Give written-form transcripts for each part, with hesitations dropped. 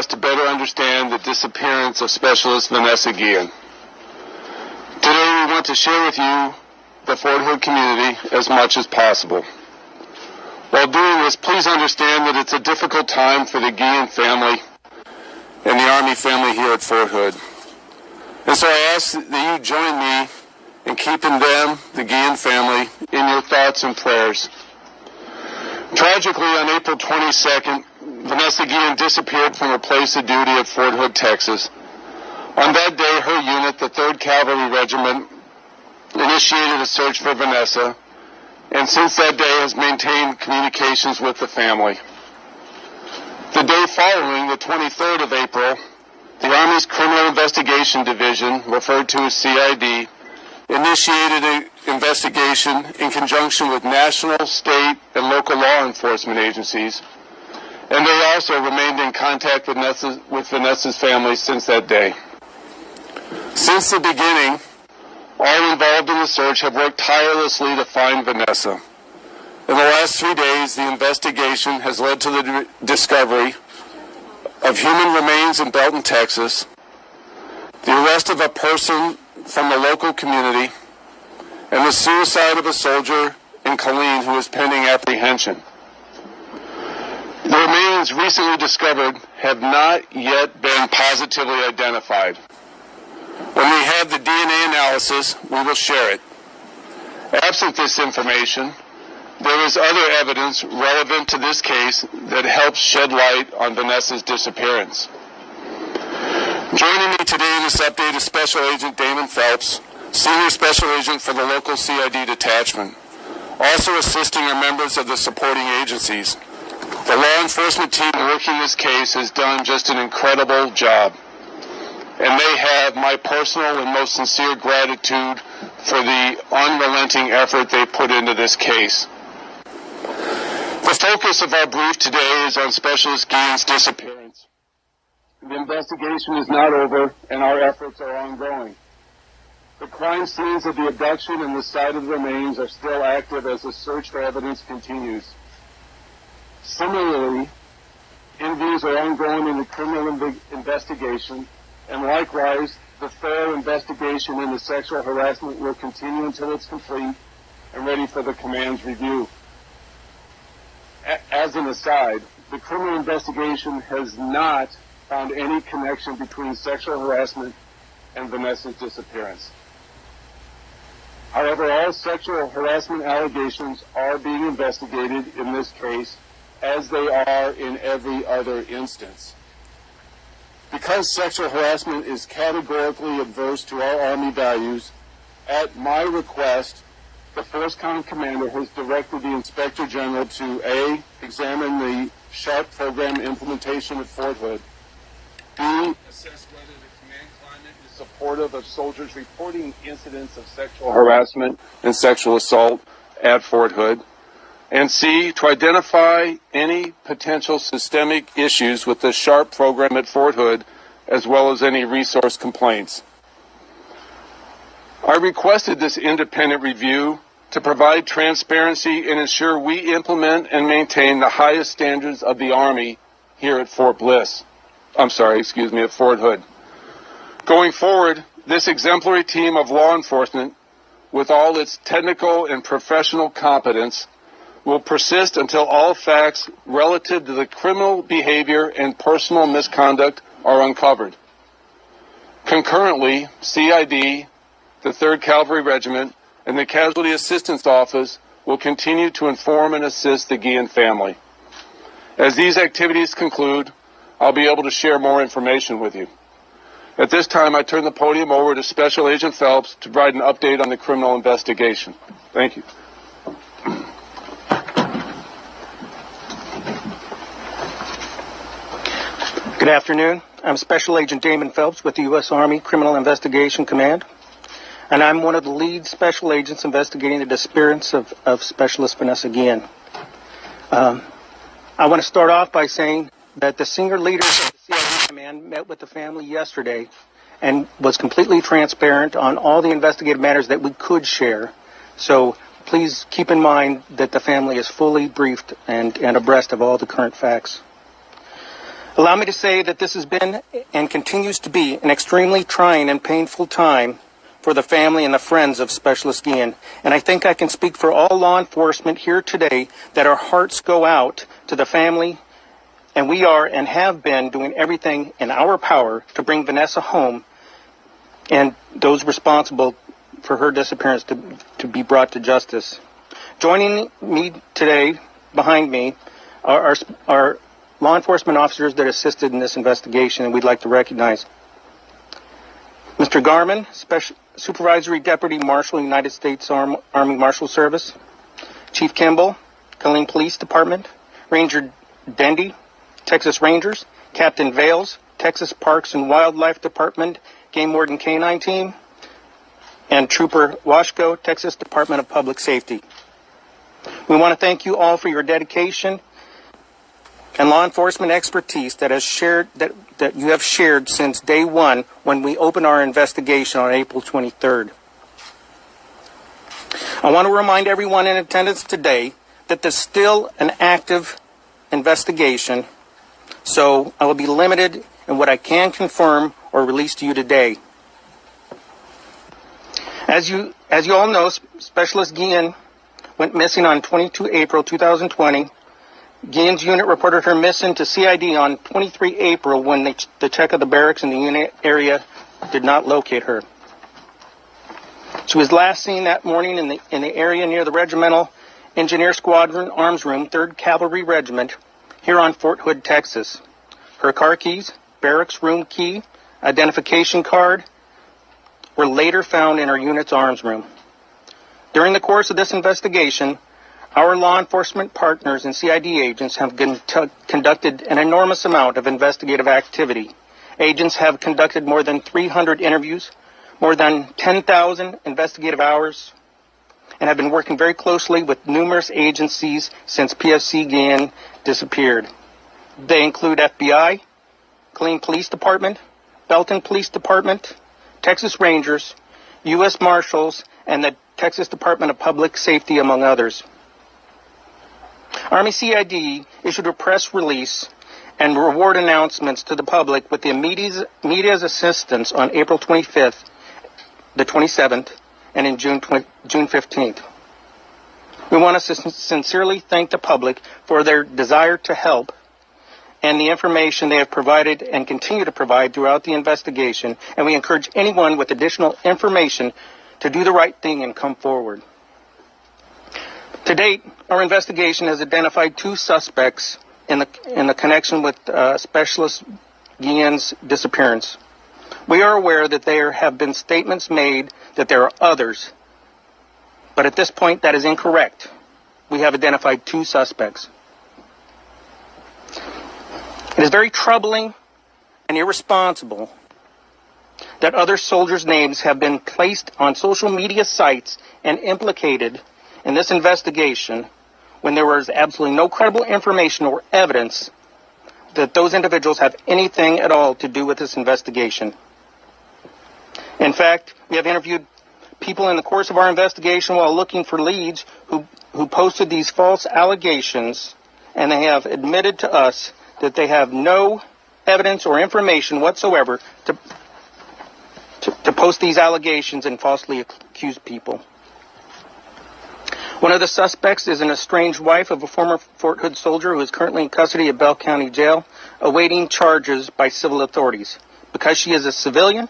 us to better understand the disappearance of Specialist Vanessa Guillen. Today we want to share with you, the Fort Hood community, as much as possible. While doing this, please understand that it's a difficult time for the Guillen family and the Army family here at Fort Hood. And so I ask that you join me in keeping them, the Guillen family, in your thoughts and prayers. Tragically, on April 22nd, Vanessa Guillen disappeared from her place of duty at Fort Hood, Texas. On that day, her unit, the 3rd Cavalry Regiment, initiated a search for Vanessa, and since that day has maintained communications with the family. The day following, the 23rd of April, the Army's Criminal Investigation Division, referred to as CID, initiated an investigation in conjunction with national, state, and local law enforcement agencies, and they also remained in contact with Vanessa's family since that day. Since the beginning, all involved in the search have worked tirelessly to find Vanessa. In the last 3 days, the investigation has led to the discovery of human remains in Belton, Texas, the arrest of a person from the local community, and the suicide of a soldier in Killeen who is pending apprehension. The remains recently discovered have not yet been positively identified. When we have the DNA analysis, we will share it. Absent this information, there is other evidence relevant to this case that helps shed light on Vanessa's disappearance. Joining me today in this update is Special Agent Damon Phelps, Senior Special Agent for the local CID detachment. Also assisting are members of the supporting agencies. The law enforcement team working this case has done just an incredible job, and they have my personal and most sincere gratitude for the unrelenting effort they put into this case. The focus of our brief today is on Specialist Guillen's disappearance. The investigation is not over, and our efforts are ongoing. The crime scenes of the abduction and the site of the remains are still active as the search for evidence continues. Similarly, interviews are ongoing in the criminal investigation, and likewise, the thorough investigation into sexual harassment will continue until it's complete and ready for the command's review. As an aside, the criminal investigation has not found any connection between sexual harassment and Vanessa's disappearance. However, all sexual harassment allegations are being investigated in this case, as they are in every other instance. Because sexual harassment is categorically adverse to our Army values, at my request, the Force Comm Commander has directed the Inspector General to A, examine the SHARP program implementation at Fort Hood, B, assess whether the command climate is supportive of soldiers reporting incidents of sexual harassment and sexual assault at Fort Hood, and C, to identify any potential systemic issues with the SHARP program at Fort Hood, as well as any resource complaints. I requested this independent review to provide transparency and ensure we implement and maintain the highest standards of the Army here at Fort Hood. Going forward, this exemplary team of law enforcement, with all its technical and professional competence, will persist until all facts relative to the criminal behavior and personal misconduct are uncovered. Concurrently, CID, the 3rd Cavalry Regiment, and the Casualty Assistance Office will continue to inform and assist the Guillen family. As these activities conclude, I'll be able to share more information with you. At this time, I turn the podium over to Special Agent Phelps to provide an update on the criminal investigation. Thank you. Good afternoon. I'm Special Agent Damon Phelps with the U.S. Army Criminal Investigation Command, and I'm one of the lead special agents investigating the disappearance of Specialist Vanessa Guillen. I want to start off by saying that the senior leaders of the CID Command met with the family yesterday and was completely transparent on all the investigative matters that we could share. So please keep in mind that the family is fully briefed and abreast of all the current facts. Allow me to say that this has been and continues to be an extremely trying and painful time for the family and the friends of Specialist Guillen. And I think I can speak for all law enforcement here today that our hearts go out to the family, and we are and have been doing everything in our power to bring Vanessa home and those responsible for her disappearance to be brought to justice. Joining me today, behind me, are law enforcement officers that assisted in this investigation, and we'd like to recognize Mr. Garman, Supervisory Deputy Marshal, United States Army Marshal Service; Chief Kimball, Killeen Police Department; Ranger Dendy, Texas Rangers; Captain Vales, Texas Parks and Wildlife Department, Game Warden K-9 Team; and Trooper Washko, Texas Department of Public Safety. We want to thank you all for your dedication and law enforcement expertise that you have shared since day one when we opened our investigation on April 23rd. I want to remind everyone in attendance today that there's still an active investigation, so I will be limited in what I can confirm or release to you today. As you all know, Specialist Guillen went missing on 22 April 2020. Guillen's unit reported her missing to CID on 23 April when the check of the barracks in the unit area did not locate her. She was last seen that morning in the area near the Regimental Engineer Squadron Arms Room, 3rd Cavalry Regiment, here on Fort Hood, Texas. Her car keys, barracks room key, identification card were later found in her unit's arms room. During the course of this investigation, our law enforcement partners and CID agents have conducted an enormous amount of investigative activity. Agents have conducted more than 300 interviews, more than 10,000 investigative hours, and have been working very closely with numerous agencies since PFC Guillen disappeared. They include FBI, Killeen Police Department, Belton Police Department, Texas Rangers, U.S. Marshals, and the Texas Department of Public Safety, among others. Army CID issued a press release and reward announcements to the public with the media's assistance on April 25th, the 27th, and in June 15th. We want to sincerely thank the public for their desire to help and the information they have provided and continue to provide throughout the investigation, and we encourage anyone with additional information to do the right thing and come forward. To date, our investigation has identified 2 suspects in the connection with Specialist Guillen's disappearance. We are aware that there have been statements made that there are others, but at this point that is incorrect. We have identified 2 suspects. It is very troubling and irresponsible that other soldiers' names have been placed on social media sites and implicated in this investigation when there was absolutely no credible information or evidence that those individuals have anything at all to do with this investigation. In fact, we have interviewed people in the course of our investigation while looking for leads who posted these false allegations, and they have admitted to us that they have no evidence or information whatsoever to post these allegations and falsely accuse people. One of the suspects is an estranged wife of a former Fort Hood soldier who is currently in custody at Bell County Jail, awaiting charges by civil authorities. Because she is a civilian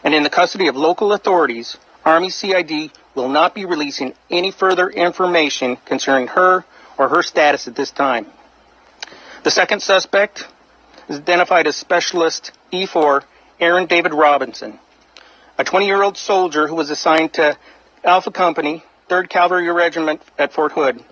and in the custody of local authorities, Army CID will not be releasing any further information concerning her or her status at this time. The second suspect is identified as Specialist E4 Aaron David Robinson, a 20-year-old soldier who was assigned to Alpha Company, 3rd Cavalry Regiment at Fort Hood.